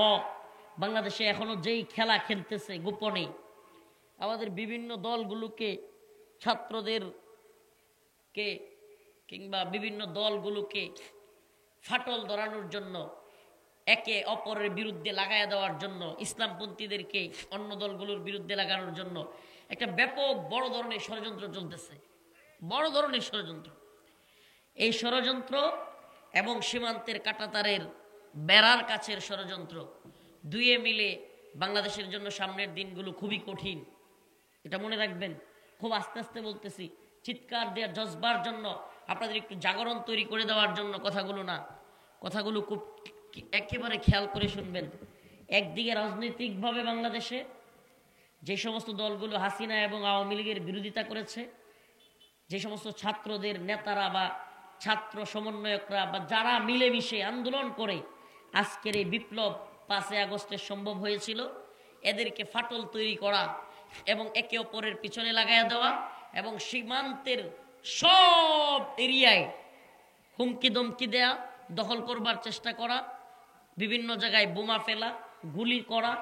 বাংলাদেশে এখনো যেই খেলা খেলতেছে গোপনে, আমাদের বিভিন্ন দলগুলোকে, ছাত্রদেরকে কিংবা বিভিন্ন দলগুলোকে ফাটল ধরানোর জন্য, একে অপরের বিরুদ্ধে লাগাইয়া দেওয়ার জন্য, ইসলামপন্থীদেরকে অন্য দলগুলোর বিরুদ্ধে লাগানোর জন্য একটা ব্যাপক বড় ধরনের ষড়যন্ত্র চলতেছে। বড় ধরনের ষড়যন্ত্র। এই ষড়যন্ত্র এবং সীমান্তের কাঁটাতারের বেড়ার কাছের ষড়যন্ত্র, দুয়ে মিলে বাংলাদেশের জন্য সামনের দিনগুলো খুবই কঠিন। এটা মনে রাখবেন। খুব আস্তে আস্তে বলতেছি, চিৎকার দেওয়ার জজবার জন্য, আপনাদের একটু জাগরণ তৈরি করে দেওয়ার জন্য কথাগুলো না, কথাগুলো খুব একেবারে খেয়াল করে শুনবেন। একদিকে রাজনৈতিকভাবে বাংলাদেশে যে সমস্ত দলগুলো হাসিনা এবং আওয়ামী লীগের বিরোধিতা করেছে, যে সমস্ত ছাত্রদের নেতারা বা ছাত্র সমন্বয়করা বা যারা মিলেমিশে আন্দোলন করে আজকের এই বিপ্লব 5 আগস্টের সম্ভব হয়েছিল, এদেরকে ফাটল তৈরি করা এবং একে অপরের পিছনে লাগাইয়া দেওয়া, এবং সীমান্তের সব এরিয়ায় হুমকি দমকি দেয়া, দখল করবার চেষ্টা করা, বিভিন্ন জায়গায় বোমা ফেলা, গুলি করা,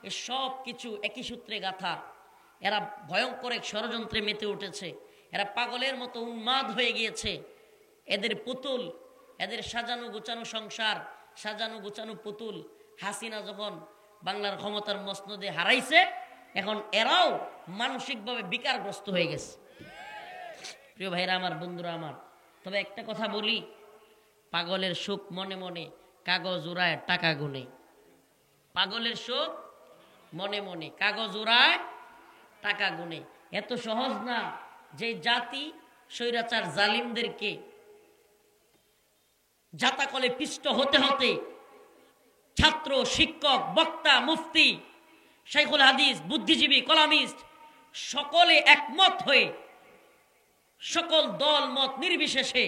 এসব কিছু একই সূত্রে গাথা। এরা ভয়ঙ্কর এক ষড়যন্ত্রে মেতে উঠেছে। এরা পাগলের মতো উন্মাদ হয়ে গিয়েছে। এদের পুতুল, এদের সাজানো গোছানো সংসার, সাজানো গোছানো পুতুল হাসিনা যখন বাংলার ক্ষমতার মসনদে হারাইছে, এখন এরাও মানসিকভাবে বিকারগ্রস্ত হয়ে গেছে। প্রিয় ভাইরা আমার, বন্ধুরা আমার, তবে একটা কথা বলি, পাগলের সুখ মনে মনে, কাগজ উড়ায় টাকা গুনে। পাগলের সুখ মনে মনে, কাগজ উড়ায় টাকা গুনে। এত সহজ না যে জাতি স্বৈরাচার জালিমদেরকে জাতাকলে পিষ্ট হতে হতে ছাত্র, শিক্ষক, বক্তা, মুফতি, শাইখুল হাদিস, বুদ্ধিজীবী, কলামিস্ট সকলে একমত হয়ে, সকল দল মত নির্বিশেষে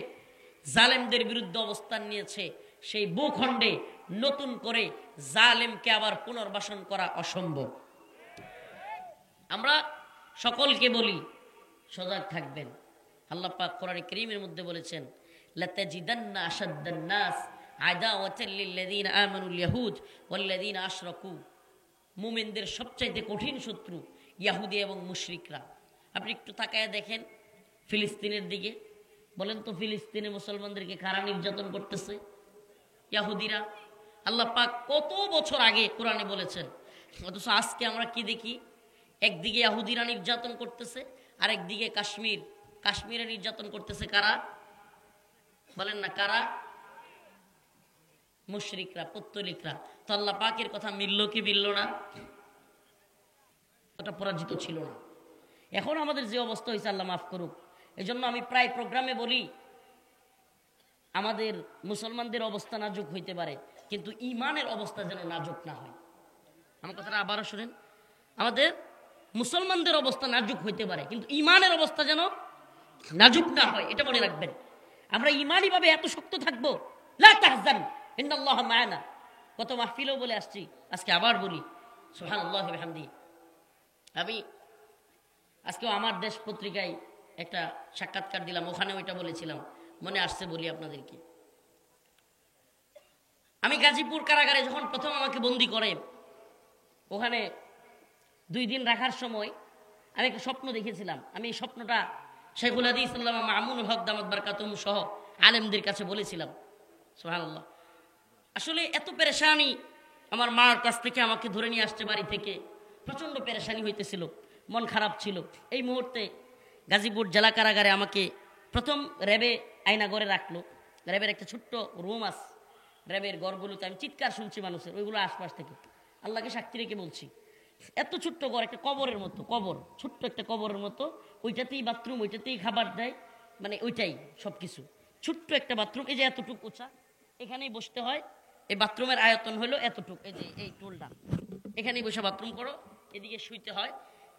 জালেমদের বিরুদ্ধে অবস্থান নিয়েছে। সেই ভূখণ্ডে নতুন করে জালেমকে আবার পুনর্বাসন করা অসম্ভব। আমরা সকলকে বলি, সজাগ থাকবেন। আল্লাহ পাক কোরআনে কারীমের মধ্যে বলেছেন, লাতাজিদান্না আশাদ্দান নাস আদাওয়াতাল লিল্লাযিনা আমানুল ইয়াহুদ ওয়াল্লাযিনা আশরাকু। মুমিনদের সবচাইতে কঠিন শত্রু ইহুদি এবং মুশরিকরা। আপনি একটু তাকায় দেখেন ফিলিস্তিনের দিকে। বলেন তো, ফিলিস্তিনে মুসলমানদেরকে কারা নির্যাতন করতেছে? ইহুদিরা। আল্লাহ পাক কত বছর আগে কোরআনে বলেছেন, অথচ আজকে আমরা কি দেখি? একদিকে ইহুদিরা নির্যাতন করতেছে, আর একদিকে কাশ্মীরে নির্যাতন করতেছে কারা? বলেন না, কারা? মুশরিকরা, পৌত্তলিকরা। তো আল্লাহ পাকের কথা মিলল কি মিলল না? ওটা পরাজিত ছিল না। এখন আমাদের যে অবস্থা হয়েছে, আল্লাহ মাফ করুক। এই জন্য আমি প্রায় প্রোগ্রামে বলি, আমাদের মুসলমানদের অবস্থা নাজুক হইতে পারে, কিন্তু ইমানের অবস্থা যেন নাজুক না হয়। আমার কথাটা আবারও শুনেন, আমাদের মুসলমানদের অবস্থা নাজুক হইতে পারে, কিন্তু ইমানের অবস্থা যেন নাজুক না হয়, এটা মনে রাখবেন। আমরা ইমানি ভাবে এত শক্ত থাকবো, লা তাহজান ইন্নাল্লাহ মা'ানা। কত মাহফিলেও বলে আসছি, আজকে আবার বলি, সুবহানাল্লাহি ওয়া বিহামদিহি। আমি আজকেও আমার দেশ পত্রিকায় একটা সাক্ষাৎকার দিলাম, ওখানে ওইটা বলেছিলাম, মনে আসছে বলি আপনাদেরকে। আমি গাজীপুর কারাগারে যখন প্রথম আমাকে বন্দি করে, ওখানে 2 দিন রাখার সময় আমি একটা স্বপ্ন দেখেছিলাম। আমি এই স্বপ্নটা শেখুল হাদিস আল্লামা মামুনুল হক দামাত বারকাতুহু সহ আলেমদের কাছে বলেছিলাম। সুবহানাল্লাহ। আসলে এত পেরেশানি, আমার মার কাছ থেকে আমাকে ধরে নিয়ে আসছে বাড়ি থেকে, প্রচণ্ড পেরেশানি হইতেছিল, মন খারাপ ছিল। এই মুহূর্তে গাজীপুর জেলা কারাগারে আমাকে প্রথম র্যাবে আয়নাগরে রাখলো। র্যাবের একটা ছোট্ট রুম আছে, র্যাবের ঘরগুলোতে আমি চিৎকার শুনছি মানুষের, ওইগুলো আশপাশ থেকে। আল্লাহকে সাক্ষী রেখে বলছি, এত ছোট্ট ঘর, একটা কবরের মতো, কবর, ছোট্ট একটা কবরের মতো, ওইটাতেই বাথরুম, ওইটাতেই খাবার দেয়, মানে ওইটাই সব কিছু, ছোট্ট একটা বাথরুম। এই যে এতটুক উঁচা, এখানেই বসতে হয়। এই বাথরুমের আয়তন হলো এতটুক, এই যে এই টুলটা, এখানেই বসে বাথরুম করো, এদিকে শুইতে হয়,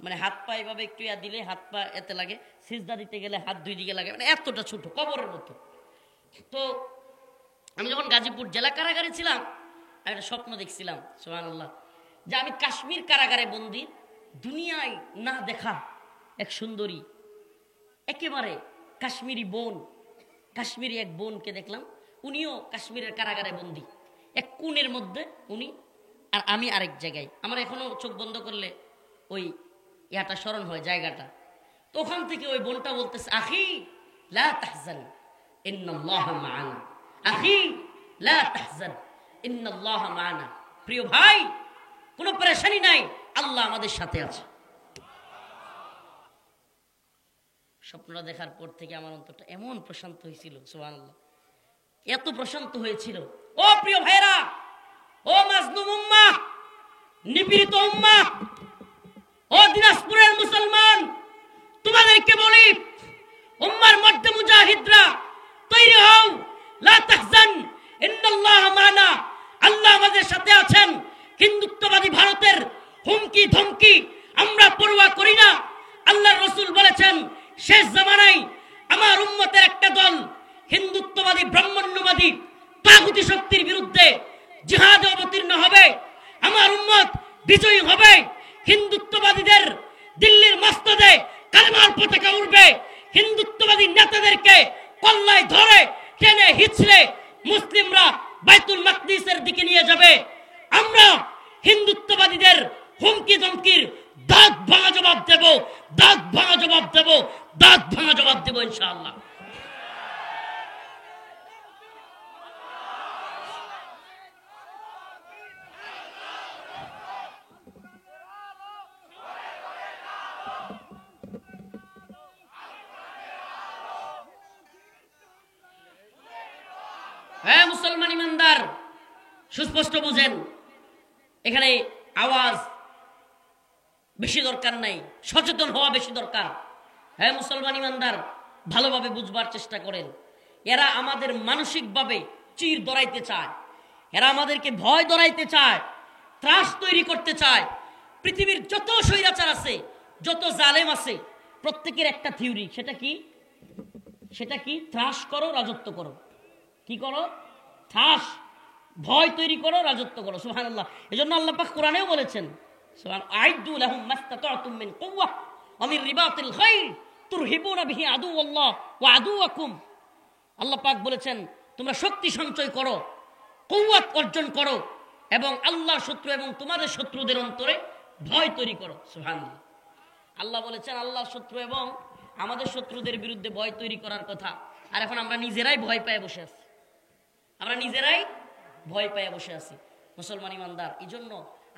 মানে হাত পা এভাবে একটু দিলে হাত পা এতে লাগে, সিজদা দিতে গেলে হাত 2 দিকে লাগে, মানে এতটা ছোট, কবরের মতো। তো আমি যখন গাজীপুর জেলা কারাগারে ছিলাম, আমি একটা স্বপ্ন দেখছিলাম, সুবহানাল্লাহ, যে আমি কাশ্মীর কারাগারে বন্দি, দুনিয়ায় না দেখা এক সুন্দরী, একেবারে কাশ্মীরি বোন, কাশ্মীরি এক বোনকে দেখলাম। উনিও কাশ্মীরের কারাগারে বন্দি, এক কোণের মধ্যে উনি আর আমি আরেক জায়গায়। আমার এখনো চোখ বন্ধ করলে ওই ইয়াটা স্মরণ হয়, জায়গাটা। তো ওখান থেকে ওই বোনটা বলতেছে, আখি লা তাহজান ইন্নাল্লাহা মা'ানা, আখি লা তাহজান ইন্নাল্লাহা মা'ানা, প্রিয় ভাই কোনো পেরেশানি নাই, আল্লাহ আমাদের সাথে আছে। স্বপ্নটা দেখার পর থেকে আমার অন্তরটা এমন প্রশান্ত হয়েছিল, সুবহানাল্লাহ, এত প্রশান্ত হয়েছিল। ও প্রিয় ভাইরা, ও মাজলুম উম্মাহ, নিপীড়িত উম্মাহ, ও দিনাজপুরের মুসলমান, তোমাদেরকে বলি, উম্মার মধ্যে মুজাহিদরা তৈরি হও, লা তাহজান ইন্নাল্লাহা মা'ানা, আল্লাহ আমাদের সাথে আছেন। হিন্দুত্ববাদী ভারতের হুমকি ধমকি আমরা পরোয়া করি না। আল্লাহর রাসূল বলেছেন, শেষ জামানায় আমার উম্মতের একটা দল হিন্দুত্ববাদী ব্রাহ্মণ্যবাদী তাগুতি শক্তির বিরুদ্ধে জিহাদে অবতীর্ণ হবে, আমার উম্মত বিজয়ী হবে। হিন্দুত্ববাদীদের দিল্লির মসনদে কালেমার পতাকা উড়বে, হিন্দুত্ববাদী নেতাদেরকে কল্লায় ধরে টেনে হিচড়ে মুসলিমরা বাইতুল মাকদিসের দিকে নিয়ে যাবে। আমরা হিন্দুত্ববাদীদের হুমকি ধমকির দাঁত ভাঙা জবাব দেব, দাঁত ভাঙা জবাব দেব, দাঁত ভাঙা জবাব দেব ইনশাআল্লাহ। হ্যাঁ মুসলমান ইমানদার, সুস্পষ্ট বুঝেন, এখানে আওয়াজ বেশি দরকার নাই, সচেতন হওয়া বেশি দরকার। হ্যাঁ মুসলমান ইমানদার, ভালোভাবে বুঝবার চেষ্টা করেন। এরা আমাদের মানসিকভাবে চির দরাইতে চায়, এরা আমাদেরকে ভয় দরাইতে চায়, ত্রাস তৈরি করতে চায়। পৃথিবীর যত স্বৈরাচার আছে, যত জালেম আছে, প্রত্যেকের একটা থিওরি, সেটা কি? সেটা কি? ত্রাস করো, রাজত্ব করো। কি করো? ত্রাস, ভয় তৈরি করো, রাজত্ব করো। সুবহানাল্লাহ। এজন্য আল্লাহ পাক কোরআনেও বলেছেন, আইদু লাহুম মাস্তাতাতুম মিন কুওয়া ওয়া মিন রিবাতিল খাইল তুরহিবুনা বিহি আদুওয়াল্লাহ ওয়া আদুওয়াকুম। আল্লাহ পাক বলেছেন, তোমরা শক্তি সঞ্চয় করো, কুওয়াত অর্জন করো, এবং আল্লাহর শত্রু এবং তোমাদের শত্রুদের অন্তরে ভয় তৈরি করো। সুবহানাল্লাহ। আল্লাহ বলেছেন আল্লাহর শত্রু এবং আমাদের শত্রুদের বিরুদ্ধে ভয় তৈরি করার কথা। আর এখন আমরা নিজেরাই ভয় পেয়ে বসে আছি, আমরা নিজেরাই ভয় পেয়ে বসে আছি। মুসলমান ইমানদার, এই জন্য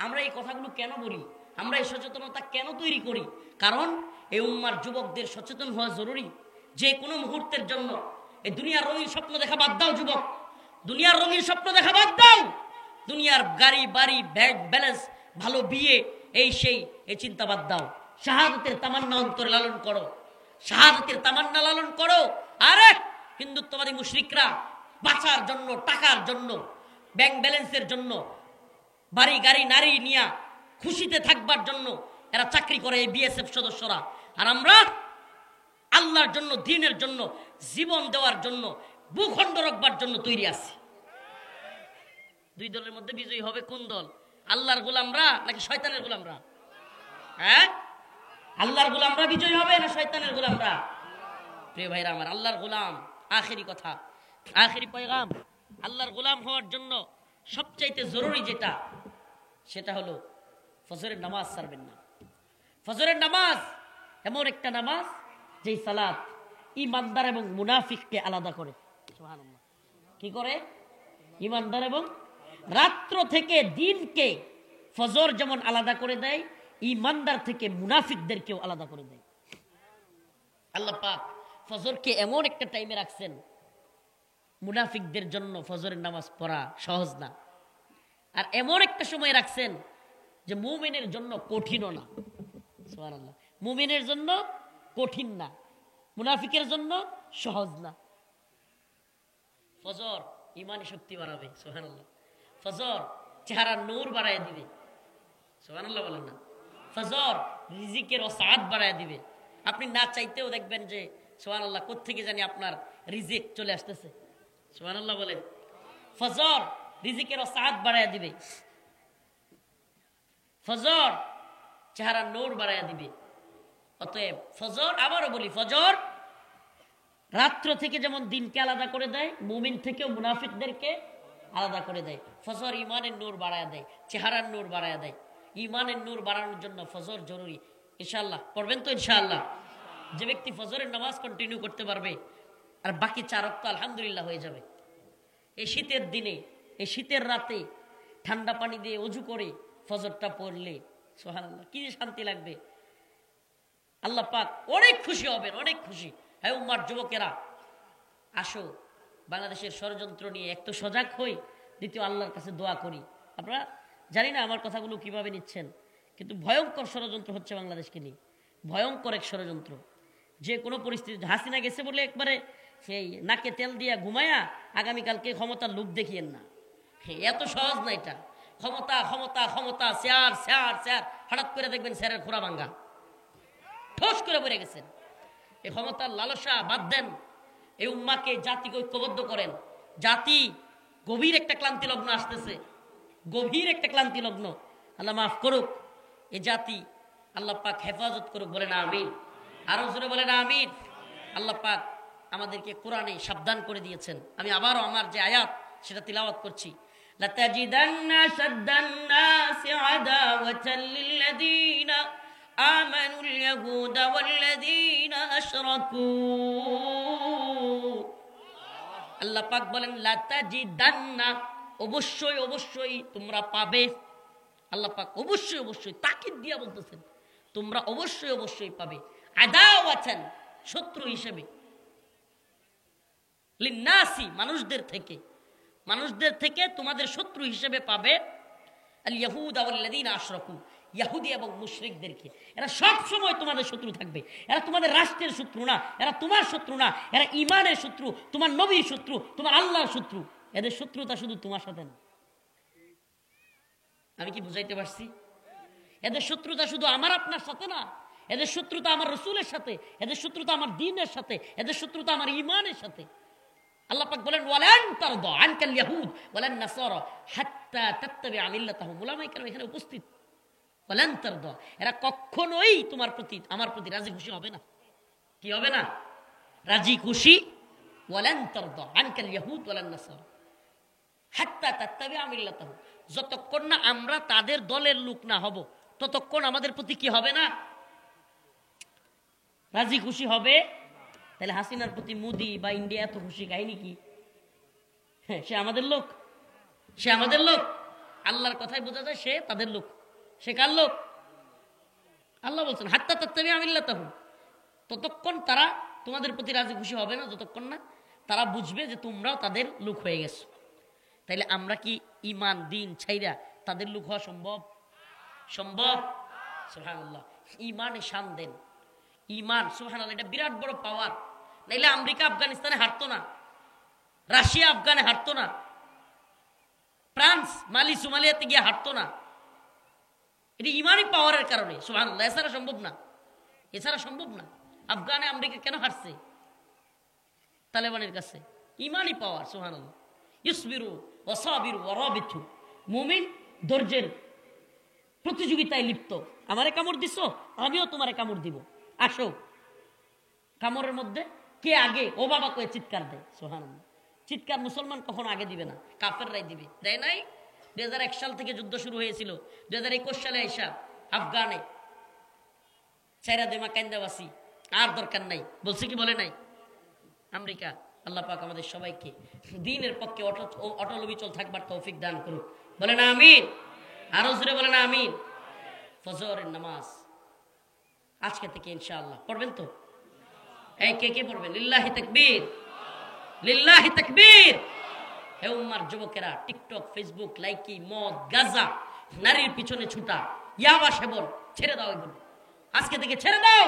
আমরা এই কথাগুলো কেন বলি, আমরা এই সচেতনতা কেন তৈরি করি? কারণ এই উম্মার যুবকদের সচেতন হওয়া জরুরি। যে কোনো মুহূর্তের জন্য এই দুনিয়ার রঙিন স্বপ্ন দেখা বাদ দাও যুবক, দুনিয়ার রঙিন স্বপ্ন দেখা বাদ দাও। দুনিয়ার গাড়ি বাড়ি ব্যাংক ব্যালেন্স, ভালো বিয়ে, এই সেই, এই চিন্তা বাদ দাও। শাহাদাতের তামান্না অন্তরে লালন করো, শাহাদাতের তামান্না লালন করো। আরে হিন্দুত্ববাদী মুশরিকরা বাঁচার জন্য, টাকার জন্য, ব্যাংক ব্যালেন্সের জন্য, বাড়ি গাড়ি নারী নিয়া খুশিতে থাকবার জন্য এরা চাকরি করে, এই বিএসএফ সদস্যরা। আর আমরা আল্লাহর জন্য, দ্বীনের জন্য জীবন দেওয়ার জন্য, ভূখণ্ড রাখবার জন্য তৈরি আছি। দুই দলের মধ্যে বিজয়ী হবে কোন দল? আল্লাহর গোলামরা নাকি শয়তানের গোলামরা? হ্যাঁ, আল্লাহর গোলামরা বিজয় হবে না শয়তানের গোলামরা? প্রিয় ভাইরা আমার, আল্লাহর গোলাম, আখেরি কথা, আখেরি পয়গাম, আল্লাহর গোলাম হওয়ার জন্য সবচাইতে জরুরি যেটা, সেটা হলো ফজরের নামাজ ছাড়বেন না। ফজরের নামাজ এমন একটা নামাজ যেই সালাত ইমানদার এবং মুনাফিককে আলাদা করে। সুবহানাল্লাহ। কি করে? ইমানদার এবং রাত্র থেকে দিনকে ফজর যেমন আলাদা করে দেয়, ইমানদার থেকে মুনাফিকদেরকেও আলাদা করে দেয়। আল্লাহ পাক ফজরকে এমন একটা টাইমে রাখছেন, মুনাফিকদের জন্য ফজরের নামাজ পড়া সহজ না। আর এমন একটা সময় রাখছেন যে মুমিনের জন্য কঠিনও না। সুবহানাল্লাহ। মুমিনের জন্য কঠিন না, মুনাফিকের জন্য সহজ না। ফজর ইমানি শক্তি বাড়াবে। সুবহানাল্লাহ। ফজর চেহারার নূর বাড়ায় দিবে। সুবহানাল্লাহ বলেন না? ফজর রিজিকের ওসাআত বাড়ায় দিবে। আপনি না চাইতেও দেখবেন যে সুবহানাল্লাহ কোত্থেকে জানি আপনার রিজিক চলে আসতেছে। সুবহানাল্লাহ বলেন। ফজর রিজিকের ওসাআত বাড়ায় দিবে। ফজর চেহারার নূর বাড়ায় দিবে। অতএব ফজর, আবারও বলি, ফজর রাত্র থেকে যেমন দিনকে আলাদা করে দেয়, মুমিন থেকেও মুনাফিকদেরকে আলাদা করে দেয়। ফজর ইমানের নূর বাড়ায় দেয়, চেহারার নূর বাড়ায় দেয়। ইমানের নূর বাড়ানোর জন্য ফজর জরুরি। ইনশাআল্লাহ পড়বেন তো? ইনশাআল্লাহ। যে ব্যক্তি ফজরের নামাজ কন্টিনিউ করতে পারবে, আর বাকি 4 ওয়াক্ত আলহামদুলিল্লাহ হয়ে যাবে। এই শীতের দিনে, এই শীতের রাতে ঠান্ডা পানি দিয়ে ওযু করে ফজরটা পড়লে সুবহানাল্লাহ কি যে শান্তি লাগবে। আল্লাহ পাক অনেক খুশি হবেন, অনেক খুশি। হ্যাঁ উম্মার যুবকেরা, আসো বাংলাদেশের ষড়যন্ত্র নিয়ে এক তো সজাগ হই, দ্বিতীয় আল্লাহর কাছে দোয়া করি। আপনারা জানি না আমার কথাগুলো কিভাবে নিচ্ছেন, কিন্তু ভয়ঙ্কর ষড়যন্ত্র হচ্ছে বাংলাদেশকে নিয়ে, ভয়ঙ্কর এক ষড়যন্ত্র। যে কোনো পরিস্থিতি, হাসিনা গেছে বলে একবারে সেই নাকে তেল দিয়া ঘুমায়া আগামীকালকে ক্ষমতার লোভ দেখিয়েন না। এত সহজ না এটা। ক্ষমতা ক্ষমতা ক্ষমতা, শেয়ার শেয়ার শেয়ার, হঠাৎ করে দেখবেন শেয়ারের খোরা ভাঙ্গা, ঠোস করে পড়ে গেছেন। এই ক্ষমতার লালসা বাদ দেন, এই উম্মাকে, জাতিকে ঐক্যবদ্ধ করেন। জাতি গভীর একটা ক্লান্তি লগ্ন আসতেছে, গভীর একটা ক্লান্তি লগ্ন। আল্লাহ মাফ করুক এই জাতি, আল্লাহ পাক হেফাজত করুক, বলেন আমিন। আরো জোরে বলেন আমিন। আল্লাহ পাক আমাদেরকে কোরআনে সাবধান করে দিয়েছেন। আমি আবারও আমার যে আয়াত সেটা তিলাওয়াত করছি। লাতাজিদান্না শাদ্দান-নাসি আদাওয়াতাল লিল্লাযীনা আমানুল ইয়াহুদা ওয়াল্লাযীনা আশরাকু। আল্লাহ পাক বলেন লাতাজিদান্না, অবশ্যই অবশ্যই তোমরা পাবে। আল্লাহ পাক অবশ্যই অবশ্যই তাকিদ দিয়া বলতেছেন, তোমরা অবশ্যই অবশ্যই পাবে। আদাওয়াতান, শত্রু হিসেবে, লিন্নাসি, মানুষদের থেকে, মানুষদের থেকে তোমাদের শত্রু হিসেবে পাবে আল ইয়াহুদা ওয়াল্লাযীনা আশরাকু, ইহুদি এবং মুশরিকদেরকে। এরা সব সময় তোমাদের শত্রু থাকবে। এরা তোমাদের রাষ্ট্রের শত্রু না, এরা তোমার শত্রু না, এরা ঈমানের শত্রু, তোমার নবীর শত্রু, তোমার আল্লাহর শত্রু। এদের শত্রুতা শুধু তোমার সাথে না। আমি কি বুঝাইতে পারছি? এদের শত্রুতা শুধু আমার আপনার সাথে না, এদের শত্রুতা আমার রাসূলের সাথে, এদের শত্রুতা আমার দ্বীনের সাথে, এদের শত্রুতা আমার ঈমানের সাথে। আল্লাহ পাক বলেন ওয়ালান তারদা আনকাল ইয়াহুদ ওয়ালান নাসারা হাত্তা তাত্তাবিআ মিল্লাতাহুম। উলামায়ে কেরাম এখানে উপস্থিত। ওয়ালান তারদা, এরা কখনোই তোমার প্রতি, আমার প্রতি রাজি খুশি হবে না। কি হবে না? রাজি খুশি। ওয়ালান তারদা আনকাল ইয়াহুদ ওয়ালান নাসারা হাত্তা তাত্তাবিআ মিল্লাতাহুম, যতক্ষণ না আমরা তাদের দলের লোক না হব, ততক্ষণ আমাদের প্রতি কি হবে না? রাজি খুশি হবে। তাহলে হাসিনার প্রতি মোদি বা ইন্ডিয়া এত খুশি কাহিনী কি? হ্যাঁ, সে আমাদের লোক, সে আমাদের লোক। আল্লাহর কথাই বোঝা যায় সে তাদের লোক। সে কার লোক? আল্লাহ বলছেন হাত্তা তাত্তাবিআ মিল্লাতাহুম, ততক্ষণ তারা তোমাদের প্রতি রাজি খুশি হবে না যতক্ষণ না তারা বুঝবে যে তোমরাও তাদের লোক হয়ে গেছো। তাইলে আমরা কি ঈমান দ্বীন ছাইরা তাদের লোক হওয়া সম্ভব? সম্ভব। সুবহানাল্লাহ। ঈমানে শান দেন। ঈমান, সুবহানাল্লাহ, এটা বিরাট বড় পাওয়ার। নাইলে আমেরিকা আফগানিস্তানে হারতো না, রাশিয়া আফগানে হারতো না, ফ্রান্স মালি সোমালিয়াতে গিয়ে হারতো না। এটা ঈমানি পাওয়ারের কারণে। সুবহানাল্লাহ। এছাড়া সম্ভব না, এছাড়া সম্ভব না। আফগানে আমেরিকা কেন হারছে? তালেবানের কাছে। ঈমানি পাওয়ার। সুবহানাল্লাহ। ইসবিরু ওয়া সাবিরু ওয়া রাবিতু, মুমিন ধৈর্যের প্রতিযোগিতায় লিপ্ত। আমারে কামড় দিছো, আমিও তোমারে কামড় দিব, আসো। কামড়ের মধ্যে কে আগে ও বাবা কয়ে চিৎকার দেয়। সুবহানাল্লাহ। চিৎকার মুসলমান কখনো আগে দিবে না, কাফেররাই দিবে। দেয় নাই? 2001 সাল থেকে যুদ্ধ শুরু হয়েছিল, 2021 সালে আইসা আফগানে চাইরা দেমা কান্দাবাসী, আর দরকার নাই বলছে কি বলে নাই? আমেরিকা। আল্লাহ পাক আমাদের সবাইকে দ্বীনের পক্ষে অটল অবিচল থাকবার তৌফিক দান করুন। বলে না আমিন। আরো জোরে বলে না আমিন। ফজরের নামাজ আজকে থেকে ইনশাআল্লাহ পড়বেন তো? এই কে কে পড়বেন? লিল্লাহি তাকবীর, লিল্লাহি তাকবীর। হে উম্মার যুবকেরা, টিকটক, ফেসবুক, লাইকি, মদ, গাঁজা, নারীর পিছনে ছুটা, ইয়াবা সেবন ছেড়ে দাও। এগুলো আজকে থেকে ছেড়ে দাও।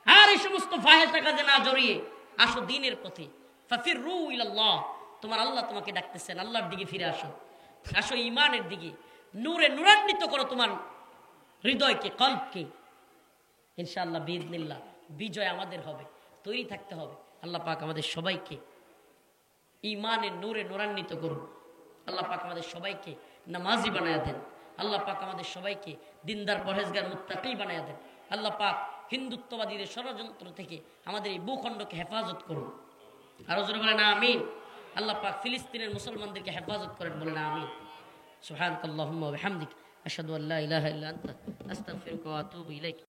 আর এই সমস্ত ফাহেসা কাজে না জড়িয়ে আসো দ্বীনের পথে। ফাফিরু ইলাল্লাহ। তোমার আল্লাহ তোমাকে ডাকতেছেন, আল্লাহর দিকে ফিরে আসো। আসো ঈমানের দিকে, নূরে নূরান্বিত করো তোমার হৃদয়কে, কলবকে। ইনশাআল্লাহ বিইذনিল্লাহ বিজয় আমাদের হবে। তৈরি থাকতে হবে। আল্লাহ পাক আমাদের সবাইকে ঈমানের নূরে নূরান্বিত করুন। আল্লাহ পাক আমাদের সবাইকে নামাজি বানায়া দেন। আল্লাহ পাক আমাদের সবাইকে দিনদার, পরহেজগার, মুত্তাকি বানায়া দেন। আল্লাহ পাক হিন্দুত্ববাদীদের ষড়যন্ত্র থেকে আমাদের এই ভূখণ্ডকে হেফাজত করুন। আরো জোরে বলেন আমিন। আল্লাহ পাক ফিলিস্তিনের মুসলমানদেরকে হেফাজত করেন, বলেন আমিন। সুবহানাকাল্লাহুম্মা ওয়া বিহামদিক, আশহাদু আল্লা ইলাহা ইল্লা আনতা, আস্তাগফিরুকা ওয়া আতুবু ইলাইক।